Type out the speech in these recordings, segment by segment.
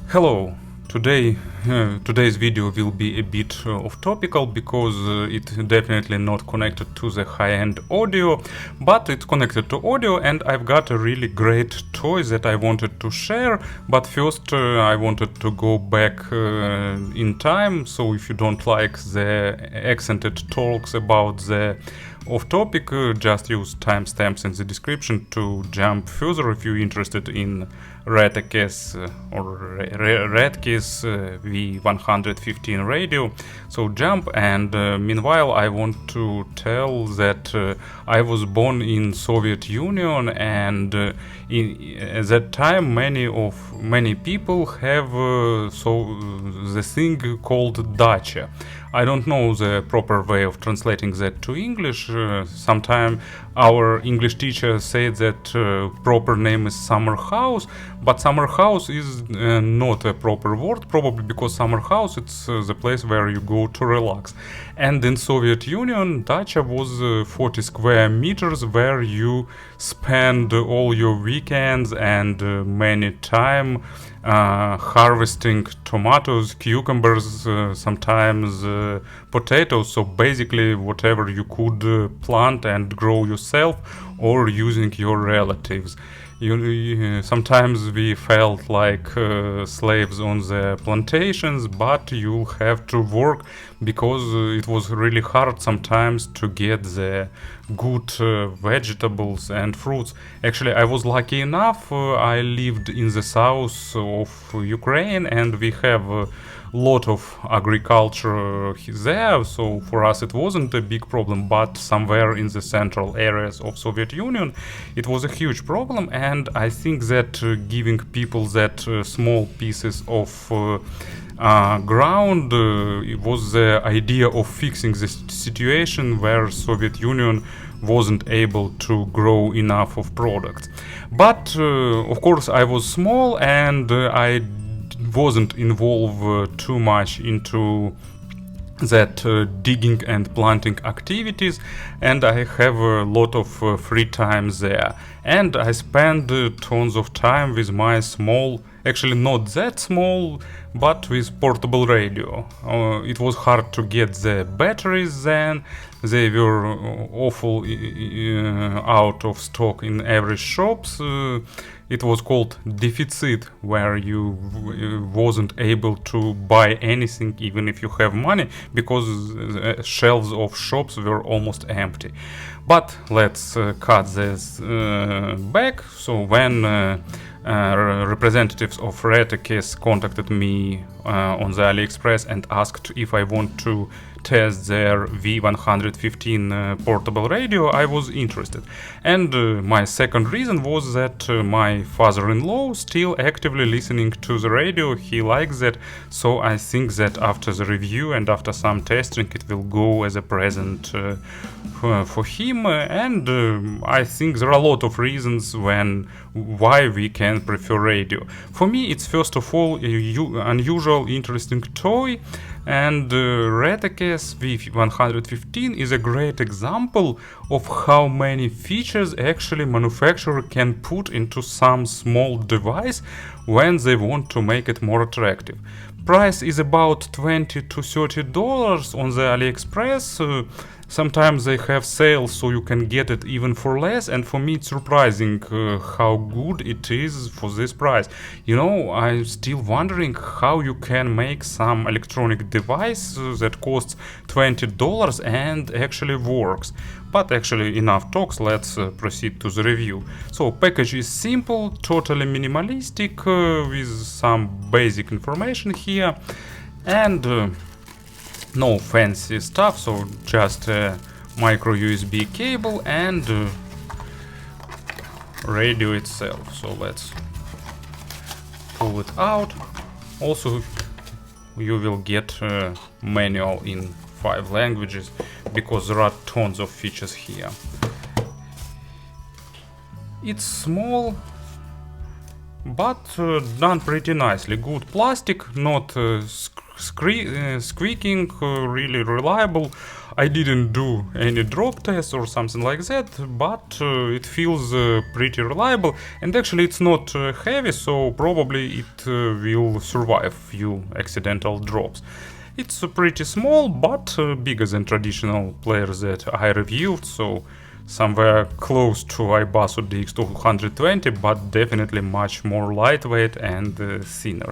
Hello. Today's video will be a bit off topical because it's definitely not connected to the high-end audio, but it's connected to audio, and I've got a really great toy that I wanted to share. But first I wanted to go back in time, so if you don't like the accented talks about the off-topic, just use timestamps in the description to jump further if you're interested in Retekess Retekess V115 radio. So jump, and meanwhile I want to tell that I was born in Soviet Union, and at that time many people have the thing called dacha. I don't know the proper way of translating that to English. Sometime our English teacher said that proper name is summer house, but summer house is not a proper word, probably because summer house it's the place where you go to relax. And in Soviet Union, dacha was 40 square meters where you spend all your weekends and many time harvesting tomatoes, cucumbers, sometimes potatoes, so basically whatever you could plant and grow yourself or using your relatives. Sometimes we felt like slaves on the plantations, but you have to work because it was really hard sometimes to get the good vegetables and fruits. Actually, I was lucky enough, I lived in the south of Ukraine, and we have a lot of agriculture there, so for us it wasn't a big problem, but somewhere in the central areas of Soviet Union it was a huge problem. And I think that giving people that small pieces of ground was the idea of fixing the situation where Soviet Union wasn't able to grow enough of products. But of course I was small, and I wasn't involved too much into that digging and planting activities, and I have a lot of free time there, and I spend tons of time with my small, actually not that small, but with portable radio. It was hard to get the batteries then, they were awful out of stock in every shops. It was called deficit, where you wasn't able to buy anything even if you have money, because shelves of shops were almost empty. But let's cut this back. So when representatives of Retekess contacted me on the AliExpress and asked if I want to test their V115 portable radio, I was interested. And my second reason was that my father-in-law still actively listening to the radio, he likes that, so I think that after the review and after some testing it will go as a present for him. And I think there are a lot of reasons why we can prefer radio. For me it's first of all a unusual, interesting toy, and Retekess V115 is a great example of how many features actually manufacturer can put into some small device when they want to make it more attractive. Price is about $20 to $30 on the AliExpress. Sometimes they have sales, so you can get it even for less, and for me it's surprising how good it is for this price. You know, I'm still wondering how you can make some electronic device that costs $20 and actually works. But actually enough talks, let's proceed to the review. So package is simple, totally minimalistic, with some basic information here, and no fancy stuff, so just a micro USB cable and radio itself. So let's pull it out. Also you will get a manual in 5 languages, because there are tons of features here. It's small, but done pretty nicely. Good plastic, not squeaking, really reliable. I didn't do any drop tests or something like that, but it feels pretty reliable, and actually it's not heavy, so probably it will survive few accidental drops. It's pretty small, but bigger than traditional players that I reviewed, so somewhere close to iBasso DX220, but definitely much more lightweight and thinner.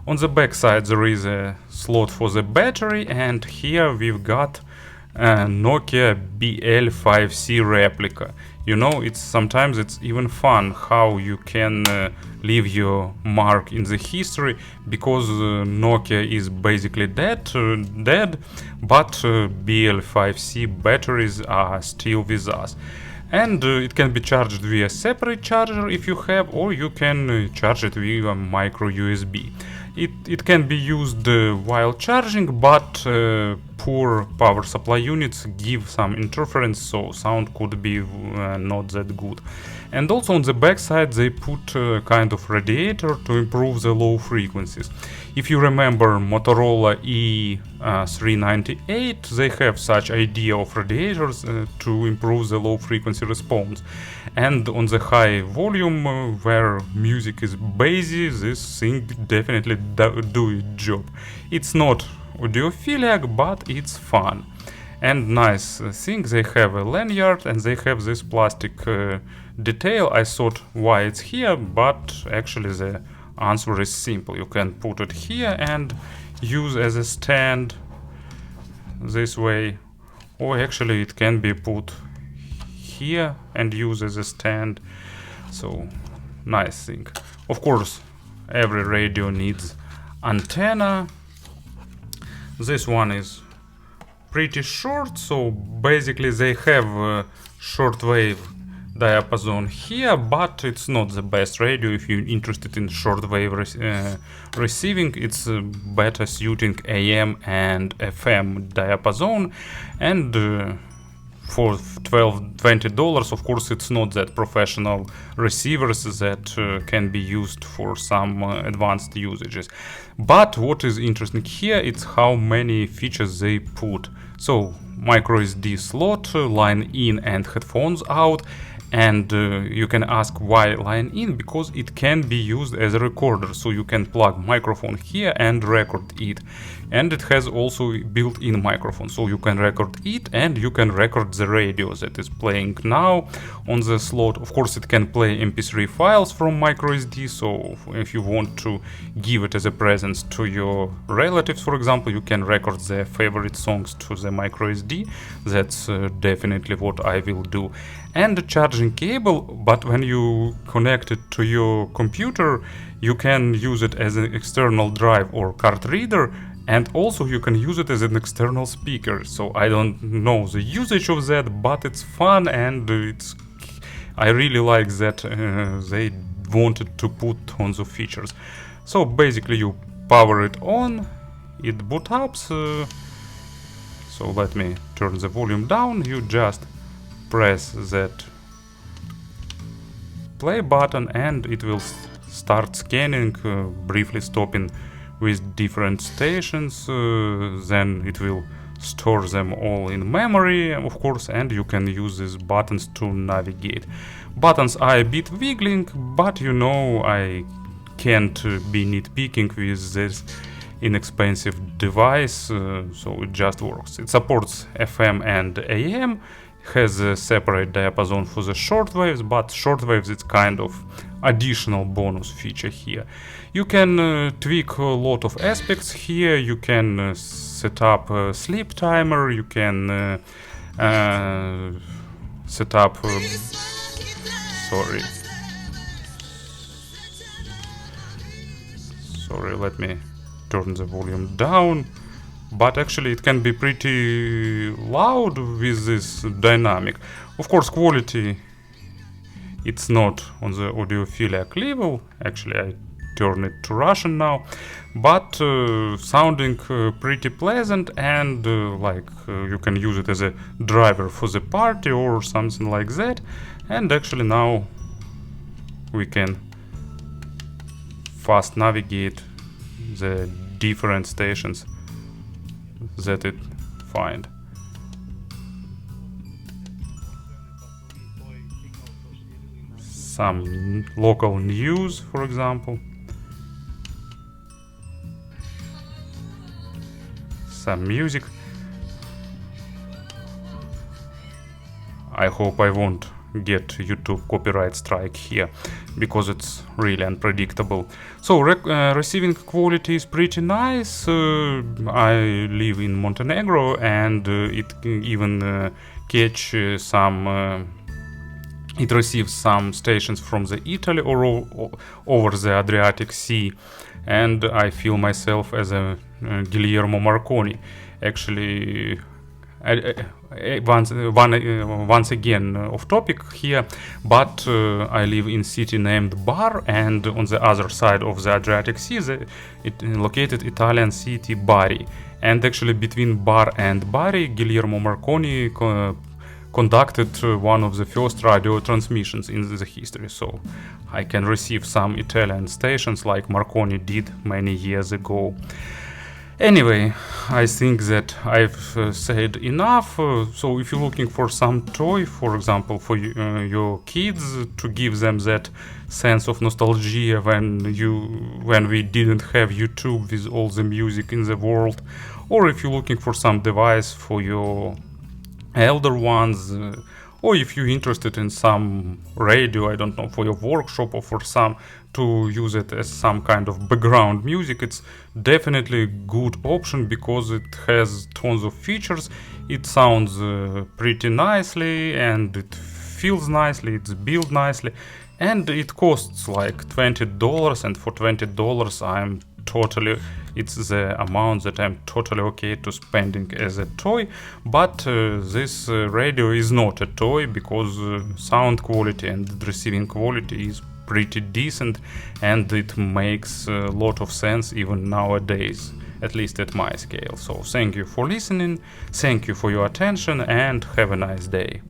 On the back side there is a slot for the battery, and here we've got a Nokia BL5C replica. You know, sometimes it's even fun how you can leave your mark in the history, because Nokia is basically dead, but BL5C batteries are still with us. And it can be charged via separate charger if you have, or you can charge it via micro USB. It can be used while charging, but poor power supply units give some interference, so sound could be not that good. And also on the back side they put a kind of radiator to improve the low frequencies. If you remember Motorola E398, they have such idea of radiators to improve the low frequency response. And on the high volume where music is bassy, this thing definitely do its job. It's not audiophilic, but it's fun. And nice thing, they have a lanyard and they have this plastic detail. I thought why it's here, but actually the answer is simple. You can put it here and use as a stand this way, or actually it can be put here and use as a stand. So nice thing. Of course every radio needs antenna. This one is pretty short, so basically they have shortwave diapason here, but it's not the best radio if you're interested in shortwave receiving. It's better suiting AM and FM diapason, and for $12-20, of course it's not that professional receivers that can be used for some advanced usages. But what is interesting here is how many features they put. So micro SD slot, line in and headphones out. And you can ask why line in, because it can be used as a recorder, so you can plug microphone here and record it. And it has also built-in microphone, so you can record it and you can record the radio that is playing now on the slot. Of course it can play MP3 files from microSD, so if you want to give it as a present to your relatives, for example, you can record their favorite songs to the microSD. That's definitely what I will do. And a charging cable, but when you connect it to your computer, you can use it as an external drive or card reader, and also you can use it as an external speaker. So I don't know the usage of that, but it's fun, and I really like that they wanted to put tons of features. So basically you power it on, it boot up. So let me turn the volume down. You just press that play button and it will start scanning, briefly stopping with different stations. Then it will store them all in memory, of course, and you can use these buttons to navigate. Buttons are a bit wiggling, but you know I can't be nitpicking with this inexpensive device, so it just works. It supports FM and AM, has a separate diapason for the shortwaves, but shortwaves it's kind of additional bonus feature here. You can tweak a lot of aspects here. You can set up a sleep timer, you can set up sorry, let me turn the volume down. But actually it can be pretty loud with this dynamic. Of course quality, it's not on the audiophilic level. Actually I turn it to Russian now, but sounding pretty pleasant, and you can use it as a driver for the party or something like that. And actually now we can fast navigate the different stations that it find. Some local news, for example. Some music. I hope I won't get YouTube copyright strike here, because it's really unpredictable. So receiving quality is pretty nice. I live in Montenegro, and it even catch some. It receives some stations from the Italy or over the Adriatic Sea, and I feel myself as a Guillermo Marconi. Actually, once again off topic here, but I live in city named Bar, and on the other side of the Adriatic Sea, it located Italian city Bari, and actually between Bar and Bari, Guillermo Marconi conducted one of the first radio transmissions in the history, so I can receive some Italian stations like Marconi did many years ago. Anyway, I think that I've said enough. So if you're looking for some toy, for example, for your kids, to give them that sense of nostalgia when we didn't have YouTube with all the music in the world, or if you're looking for some device for your elder ones, or if you're interested in some radio, I don't know, for your workshop or for some to use it as some kind of background music, it's definitely a good option because it has tons of features. It sounds pretty nicely, and it feels nicely, it's built nicely, and it costs like $20, and for $20 it's the amount that I'm totally okay to spending as a toy. But this radio is not a toy, because sound quality and receiving quality is pretty decent, and it makes a lot of sense even nowadays, at least at my scale. So thank you for listening, thank you for your attention, and have a nice day.